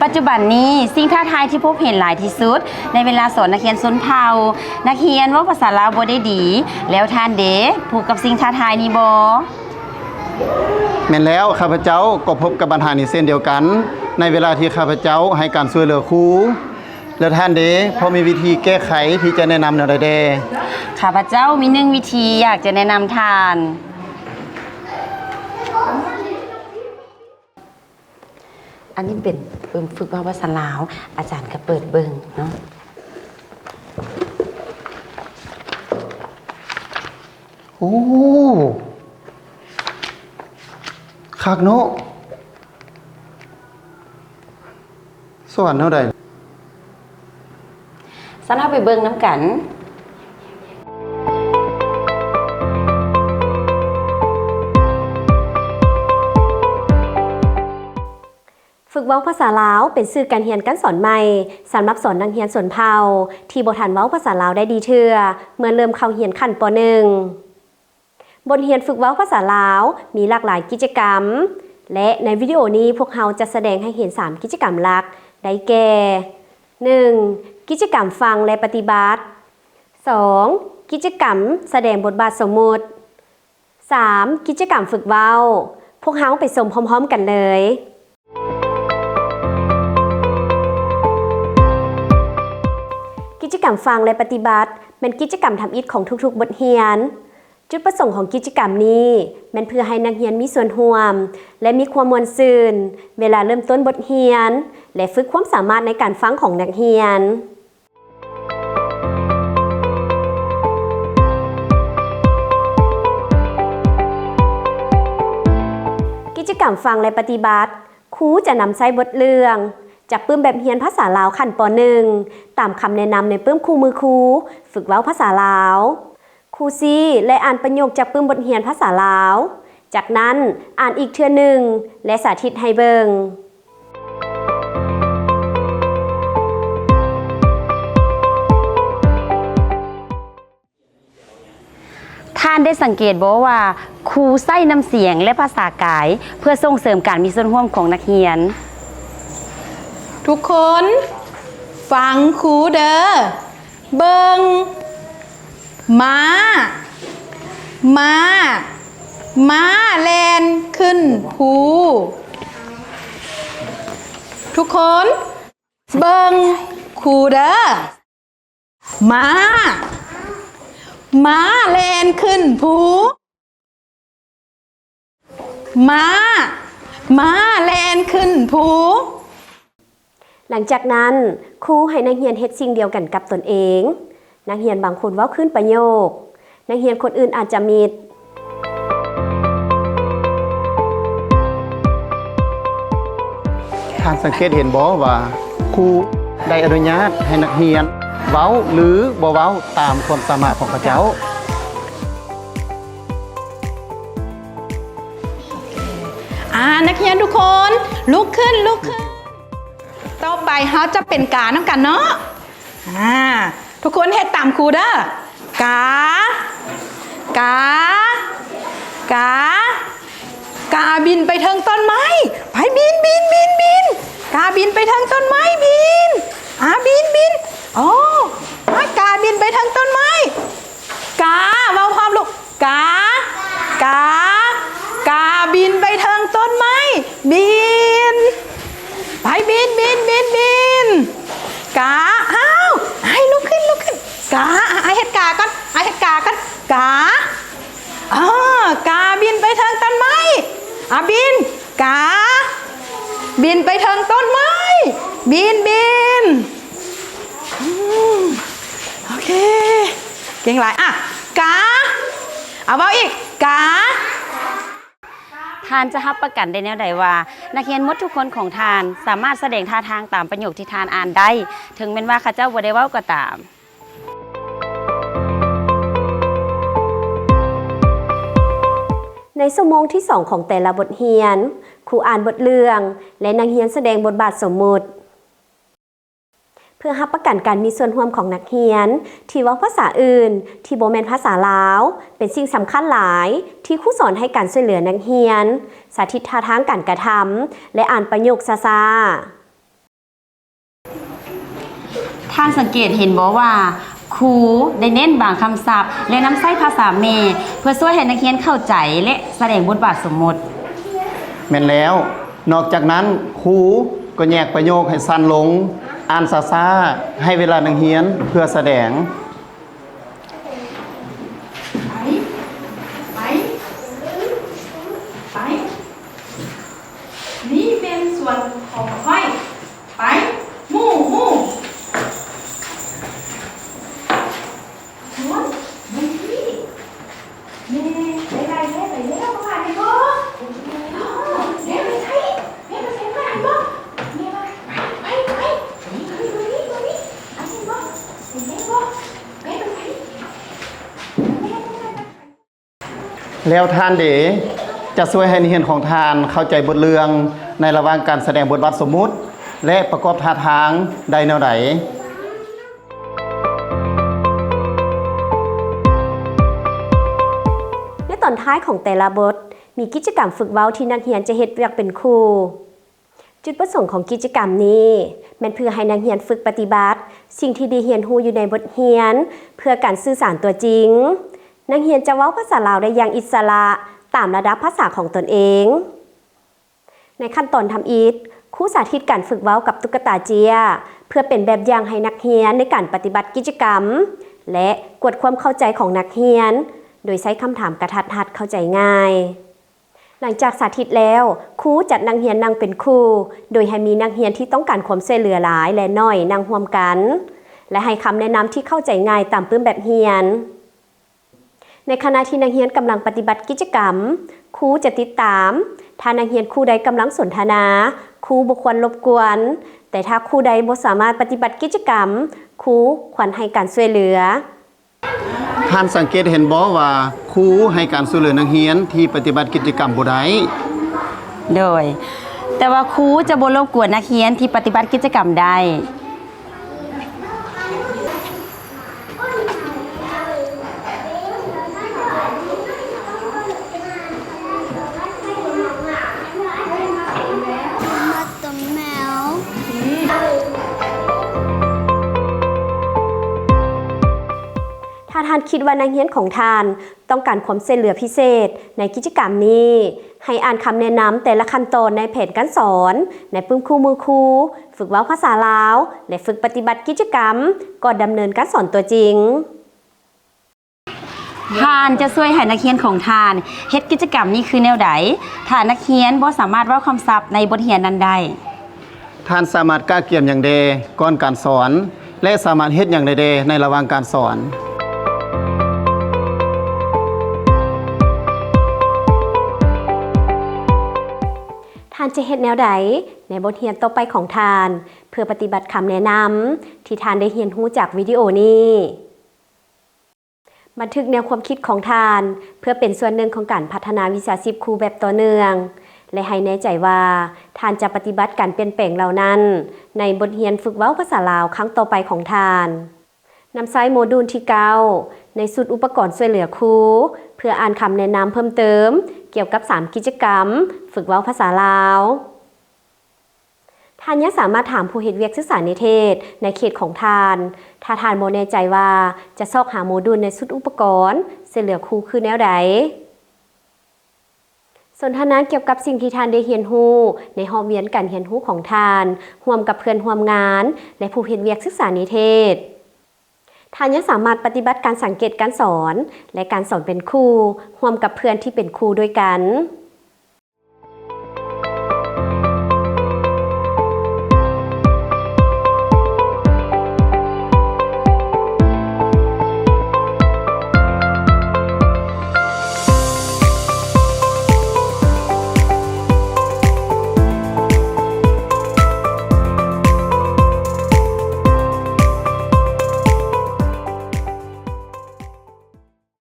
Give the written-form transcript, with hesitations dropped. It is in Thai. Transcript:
ปัจจุบันนี้สิ่งท้าทายที่พบเห็นหลายที่สุดในเวลาสอนนักเรียนชนเผ่านักเรียนเว้าภาษาลาวบ่ได้ดีแล้วท่านเด้ผูกกับสิ่งท้าทายนี้บ่แม่นแล้วข้าพเจ้าก็พบกับปัญหานี้เช่นเดียวกัน ในเวลาที่ข้าพเจ้าให้การช่วยเหลือครูแล้วท่านเด้พอมีวิธีแก้ไขที่จะแนะนำแนวใดแดข้าพเจ้ามี1วิธีอยากจะแนะนำท่านอันนี้เป็นฝึกภาษาลาวอาจารย์ก็เปิดเบิ่งเนาะโอ้คักเนาะสอนเท่าใดสันเฮาไปเบิ่งน้ำกันฝึกเว้าภาษาลาวเป็นสื่อการเรียนการสอนใหม่สำหรับสอนนักเรียนชนเผ่าที่บ่ทันเว้าภาษาลาวได้ดีเทื่อเมื่อเริ่มเข้าเรียนขั้นป .1 บทเรียนฝึกเว้าภาษาลาวมีหลากหลายกิจกรรมและในวิดีโอนี้พวกเราจะแสดงให้เห็น3กิจกรรมหลักได้แก่ 1. กิจกรรมฟังและปฏิบัติ 2. กิจกรรมแสดงบทบาทสมมุติ 3. กิจกรรมฝึกเว้าพวกเราไปชมพร้อมๆกันเลยกิจกรรมฟังและปฏิบัติเป็นกิจกรรมทำอิฐของทุกๆบทเรียนจุดประสงค์ของกิจกรรมนี้เป็นเพื่อให้นักเรียนมีส่วนร่วมและมีความม่วนซื่นเวลาเริ่มต้นบทเรียนและฝึกความสามารถในการฟังของนักเรียนกิจกรรมฟังและปฏิบัติครูจะนำใช้บทเรื่องจากปื้มแบบเรียนภาษาลาวขั้นป .1 ตามคำแนะนำในปื้มคู่มือครูฝึกเว้าภาษาลาวครูซีและอ่านประโยคจากปื้มบทเรียนภาษาลาวจากนั้นอ่านอีกเทื่อหนึ่งและสาธิตให้เบิงท่านได้สังเกตบ่ว่าครูใช้น้ำเสียงและภาษากายเพื่อส่งเสริมการมีส่วนร่วมของนักเรียนทุกคนฟังครูเด้อเบิงม้าแลนขึ้นภูทุกคนเบิงครูเด้อม้าแลนขึ้นภูม้าแลนขึ้นภูหลังจากนั้นครูให้นักเรียนเฮ็ดสิ่งเดียวกันกับตนเองนักเรียนบางคนเว้าขึ้นประโยคนักเรียนคนอื่นอาจจะมีท่านสังเกตเห็นบ่ว่าครูได้อนุญาตให้นักเรียนเว้าหรือบ่เว้าตามความสามารถของเขาเจ้านักเรียนทุกคนลุกขึ้นต่อไปเขาจะเป็นกาน้ำกันเนาะทุกคนเฮ็ดตามครูเด้อกาบินไปเทิงต้นไม้ไปบินกาบินไปเทิงต้นไม้บินอ๋อกาบินไปเทิงต้นไม้กาเว้าพร้อมลูกกาบินไปเทิงต้นไม้บินไปบินกาอ้าวให้ลุกขึ้นกาเฮ็ดกาก่อนกากาบินไปเทิงต้นไม้บินกาบินไปเทิงต้นไม้บินโอเคเก่งหลายกาเอาเว้าอีกกาท่านจะรับประกันได้แนวใดว่านักเรียนหมดทุกคนของท่านสามารถแสดงท่าทางตามประโยคที่ท่านอ่านได้ถึงแม้ว่าข้าเจ้าบ่ได้เว้าก็ตามในชั่วโมงที่2ของแต่ละบทเรียนครูอ่านบทเรื่องและนักเรียนแสดงบทบาทสมมุติเพื่อรับประกันการมีส่วนร่วมของนักเรียนที่เว้าภาษาอื่นที่บ่แม่นภาษาลาวเป็นสิ่งสำคัญหลายที่ครูสอนให้การช่วยเหลือนักเรียนสาธิตท่าทางการกระทำและอ่านประโยคช้าๆ ท่านสังเกตเห็นบ่ว่าครูได้เน้นบางคำศัพท์และนำใช้ภาษาเมเพื่อช่วยให้นักเรียนเข้าใจและแสดงบทบาทสมมติ แม่นแล้ว นอกจากนั้นครูก็แยกประโยคให้สั้นลง อ่านช้าๆให้เวลานักเรียนเพื่อแสดง ไปนี่เป็นส่วนของค่อยไปหมู่ม้วนมันที่แม่ไปแล้วผ่านไปบ่แม่ไปใช้ผ่านบ่แม่ไปนี่ตัวนี้อันนี้บ่เห็นบ่แม่ไปใช้ แล้วท่านเดจะช่วยให้นักเรียนของทานเข้าใจบทเรื่องในระหว่างการแสดงบทบาทสมมุติ และประกอบท่าทางใดแนวใด ในตอนท้ายของแต่ละบทมีกิจกรรมฝึกเว้าที่นักเรียนจะเฮ็ดเวียกเป็นครูจุดประสงค์ของกิจกรรมนี้แม่นเพื่อให้นักเรียนฝึกปฏิบัติ สิ่งที่ได้เรียนรู้อยู่ในบทเรียน เพื่อการสื่อสารตัวจริงนักเรียนจะเว้าภาษาลาวได้อย่างอิสระตามระดับภาษาของตนเอง ในขั้นตอนทำอีทครูสาธิตการฝึกเว้ากับตุ๊กตาเจียเพื่อเป็นแบบอย่างให้นักเรียนในการปฏิบัติกิจกรรม และกวดความเข้าใจของนักเรียน โดยใช้คำถามกระทัดรัดเข้าใจง่าย หลังจากสาธิตแล้วครูจัดนักเรียนนั่งเป็นครูโดยให้มีนักเรียนที่ต้องการความช่วยเหลือหลายและน้อยนั่งร่วมกัน และให้คำแนะนำที่เข้าใจง่ายตามปื้มแบบเรียนในขณะที่นักเรียนกำลังปฏิบัติกิจกรรมครูจะติดตามถ้านักเรียนครูใดกำลังสนทนาครูบ่ควรรบกวนแต่ถ้าครูใดบ่สามารถปฏิบัติกิจกรรมครูควรให้การช่วยเหลือ ท่านสังเกตเห็นบ่ว่าครูให้การช่วยเหลือนักเรียนที่ปฏิบัติกิจกรรมบ่ได้ โดย แต่ว่าครูจะบ่รบกวนนักเรียนที่ปฏิบัติกิจกรรมได้ ถ้าท่านคิดว่านักเรียนของท่านต้องการความช่วยเหลือพิเศษในกิจกรรมนี้ให้อ่านคำแนะนำแต่ละขั้นตอนในแผนการสอนในปึ้มคู่มือครูฝึกเว้าภาษาลาวและฝึกปฏิบัติกิจกรรมก่อนดำเนินการสอนตัวจริง ท่านจะช่วยให้นักเรียนของท่านเฮ็ดกิจกรรมนี้คือแนวใดถ้านักเรียนบ่สามารถเว้าคำศัพท์ในบทเรียนนั้นได้ ท่านสามารถกล้าเกี่ยมอย่างใดก่อนการสอน และสามารถเฮ็ดอย่างใดในระหว่างการสอน ท่านจะเฮ็ดแนวใดในบทเรียนต่อไปของท่านเพื่อปฏิบัติคำแนะนำที่ท่านได้เรียนรู้จากวิดีโอนี้บันทึกแนวความคิดของท่านเพื่อเป็นส่วนหนึ่งของการพัฒนาวิชาชีพครูแบบต่อเนื่องและให้แน่ใจว่าท่านจะปฏิบัติการเปลี่ยนแปลงเหล่านั้นในบทเรียนฝึกเว้าภาษาลาวครั้งต่อไปของท่านนำใช้โมดูลที่9ในสุดอุปกรณ์ช่วยเหลือครูเพื่ออ่านคำแนะนำเพิ่มเติมเกี่ยวกับ3กิจกรรมฝึกเว้าภาษาลาวท่านยังสามารถถามผู้เฮ็ดเวียกศึกษานิเทศในเขตของท่านถ้าท่านบ่แน่ใจว่าจะซอกหาโมดูลในสุดอุปกรณ์ช่วยเหลือครูคือแนวใดสนทนาเกี่ยวกับสิ่งที่ท่านได้เรียนรู้ในห้องเรียนการเรียนรู้ของท่านร่วมกับเพื่อนร่วมงานและผู้เฮ็ดเวียกศึกษานิเทศท่านยังสามารถปฏิบัติการสังเกตการสอนและการสอนเป็นครูร่วมกับเพื่อนที่เป็นครูด้วยกัน